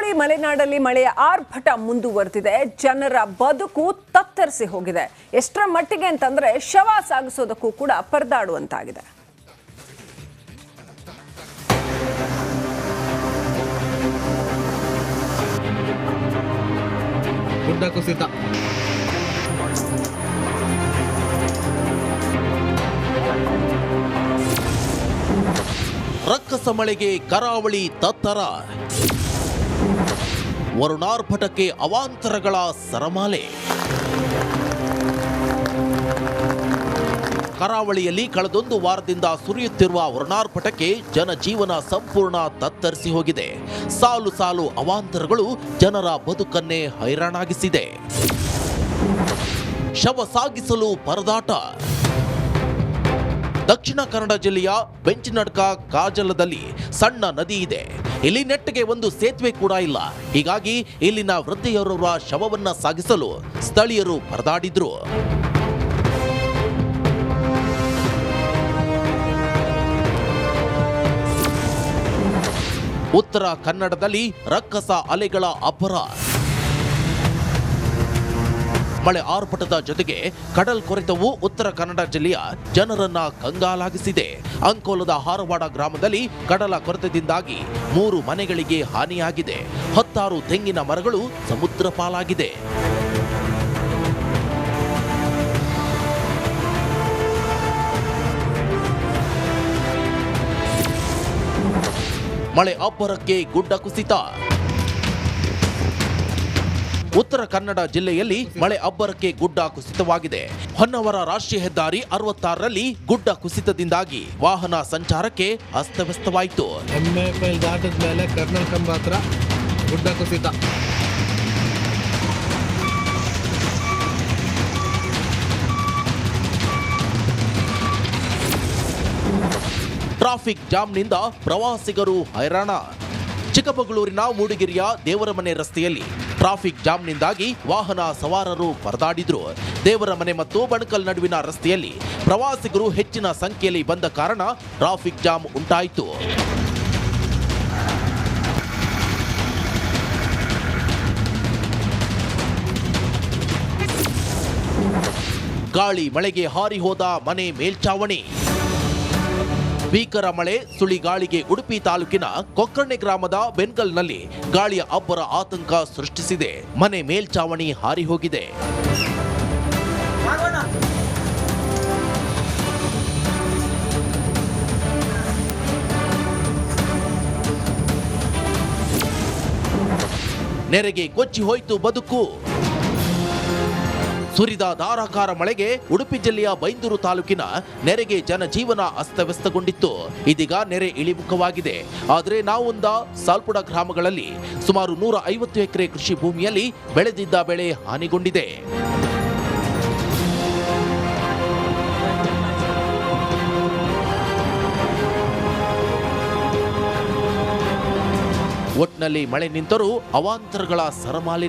ಕರಾವಳಿ ಮಲೆನಾಡಲ್ಲಿ ಮಳೆಯ ಆರ್ಭಟ ಮುಂದುವರೆದಿದೆ. ಜನರ ಬದುಕು ತತ್ತರಿಸಿ ಹೋಗಿದೆ. ಎಷ್ಟರ ಮಟ್ಟಿಗೆ ಅಂತಂದ್ರೆ ಶವ ಸಾಗಿಸೋದಕ್ಕೂ ಕೂಡ ಪರದಾಡುವಂತಾಗಿದೆ. ಗುಡ್ಡ ಕುಸಿತ, ರಕ್ಕಸ ಮಳೆಗೆ ಕರಾವಳಿ ತತ್ತರ, ವರುಣಾರ್ಭಟಕ್ಕೆ ಅವಾಂತರಗಳ ಸರಮಾಲೆ. ಕರಾವಳಿಯಲ್ಲಿ ಕಳೆದೊಂದು ವಾರದಿಂದ ಸುರಿಯುತ್ತಿರುವ ವರುಣಾರ್ಭಟಕ್ಕೆ ಜನಜೀವನ ಸಂಪೂರ್ಣ ತತ್ತರಿಸಿ ಹೋಗಿದೆ. ಸಾಲು ಸಾಲು ಅವಾಂತರಗಳು ಜನರ ಬದುಕನ್ನೇ ಹೈರಾಣಾಗಿಸಿದೆ. ಶವ ಸಾಗಿಸಲು ಪರದಾಟ. ದಕ್ಷಿಣ ಕನ್ನಡ ಜಿಲ್ಲೆಯ ಬೆಂಚಿನಡ್ಕ ಕಾಜಲದಲ್ಲಿ ಸಣ್ಣ ನದಿ ಇದೆ. ಇಲ್ಲಿ ನೆಟ್ಟಿಗೆ ಒಂದು ಸೇತುವೆ ಕೂಡ ಇಲ್ಲ. ಹೀಗಾಗಿ ಇಲ್ಲಿನ ವೃದ್ಧೆಯರವರ ಶವವನ್ನ ಸಾಗಿಸಲು ಸ್ಥಳೀಯರು ಪರದಾಡಿದ್ರು. ಉತ್ತರ ಕನ್ನಡದಲ್ಲಿ ರಕ್ಕಸ ಅಲೆಗಳ ಅಬ್ಬರ. ಮಳೆ ಆರ್ಭಟದ ಜೊತೆಗೆ ಕಡಲ್ ಕೊರೆತವು ಉತ್ತರ ಕನ್ನಡ ಜಿಲ್ಲೆಯ ಜನರನ್ನ ಕಂಗಾಲಾಗಿಸಿದೆ. ಅಂಕೋಲದ ಹಾರವಾಡ ಗ್ರಾಮದಲ್ಲಿ ಕಡಲ ಕೊರೆತದಿಂದಾಗಿ 3 ಮನೆಗಳಿಗೆ ಹಾನಿಯಾಗಿದೆ. 10 ತೆಂಗಿನ ಮರಗಳು ಸಮುದ್ರ ಪಾಲಾಗಿದೆ. ಮಳೆ ಅಬ್ಬರಕ್ಕೆ ಗುಡ್ಡ ಕುಸಿತ. ಉತ್ತರ ಕನ್ನಡ ಜಿಲ್ಲೆಯಲ್ಲಿ ಮಳೆ ಅಬ್ಬರಕ್ಕೆ ಗುಡ್ಡ ಕುಸಿತವಾಗಿದೆ. ಹೊನ್ನವರ ರಾಷ್ಟ್ರೀಯ ಹೆದ್ದಾರಿ 66ರಲ್ಲಿ ಗುಡ್ಡ ಕುಸಿತದಿಂದಾಗಿ ವಾಹನ ಸಂಚಾರಕ್ಕೆ ಅಸ್ತವ್ಯಸ್ತವಾಯಿತು. MFL ದಾಟದ ಮೇಲೆ ಕರ್ನಲ್ ಕಂಬ ಹತ್ರ ಗುಡ್ಡ ಕುಸಿತ. ಟ್ರಾಫಿಕ್ ಜಾಮ್ನಿಂದ ಪ್ರವಾಸಿಗರು ಹೈರಾಣ. ಚಿಕ್ಕಮಗಳೂರಿನ ಮೂಡಿಗೆರೆಯ ದೇವರಮನೆ ರಸ್ತೆಯಲ್ಲಿ ಟ್ರಾಫಿಕ್ ಜಾಮ್ನಿಂದಾಗಿ ವಾಹನ ಸವಾರರು ಪರದಾಡಿದ್ರು. ದೇವರಮನೆ ಮತ್ತು ಬಣಕಲ್ ನಡುವಿನ ರಸ್ತೆಯಲ್ಲಿ ಪ್ರವಾಸಿಗರು ಹೆಚ್ಚಿನ ಸಂಖ್ಯೆಯಲ್ಲಿ ಬಂದ ಕಾರಣ ಟ್ರಾಫಿಕ್ ಜಾಮ್ ಉಂಟಾಯಿತು. ಗಾಳಿ ಮಳೆಗೆ ಹಾರಿ ಹೋದ ಮನೆ ಮೇಲ್ಚಾವಣಿ. ಭೀಕರ ಮಳೆ ಸುಳಿಗಾಳಿಗೆ ಉಡುಪಿ ತಾಲೂಕಿನ ಕೊಕ್ಕರ್ಣೆ ಗ್ರಾಮದ ಬೆನ್ಗಲ್ನಲ್ಲಿ ಗಾಳಿಯ ಅಬ್ಬರ ಆತಂಕ ಸೃಷ್ಟಿಸಿದೆ. ಮನೆ ಮೇಲ್ಚಾವಣಿ ಹಾರಿ ಹೋಗಿದೆ. ನೆರೆಗೆ ಕೊಚ್ಚಿ ಹೋಯಿತು ಬದುಕು. ಸುರಿದ ಧಾರಾಕಾರ ಮಳೆಗೆ ಉಡುಪಿ ಜಿಲ್ಲೆಯ ಬೈಂದೂರು ತಾಲೂಕಿನ ನೆರೆಗೆ ಜನಜೀವನ ಅಸ್ತವ್ಯಸ್ತಗೊಂಡಿತ್ತು. ಇದೀಗ ನೆರೆ ಇಳಿಮುಖವಾಗಿದೆ. ಆದರೆ ನಾವೊಂದ ಸಾಲ್ಪುಡ ಗ್ರಾಮಗಳಲ್ಲಿ ಸುಮಾರು 150 ಎಕರೆ ಕೃಷಿ ಭೂಮಿಯಲ್ಲಿ ಬೆಳೆದಿದ್ದ ಬೆಳೆ ಹಾನಿಗೊಂಡಿದೆ. ಒಟ್ನಲ್ಲಿ ಮಳೆ ನಿಂತರೂ ಅವಾಂತರಗಳ ಸರಮಾಲೆ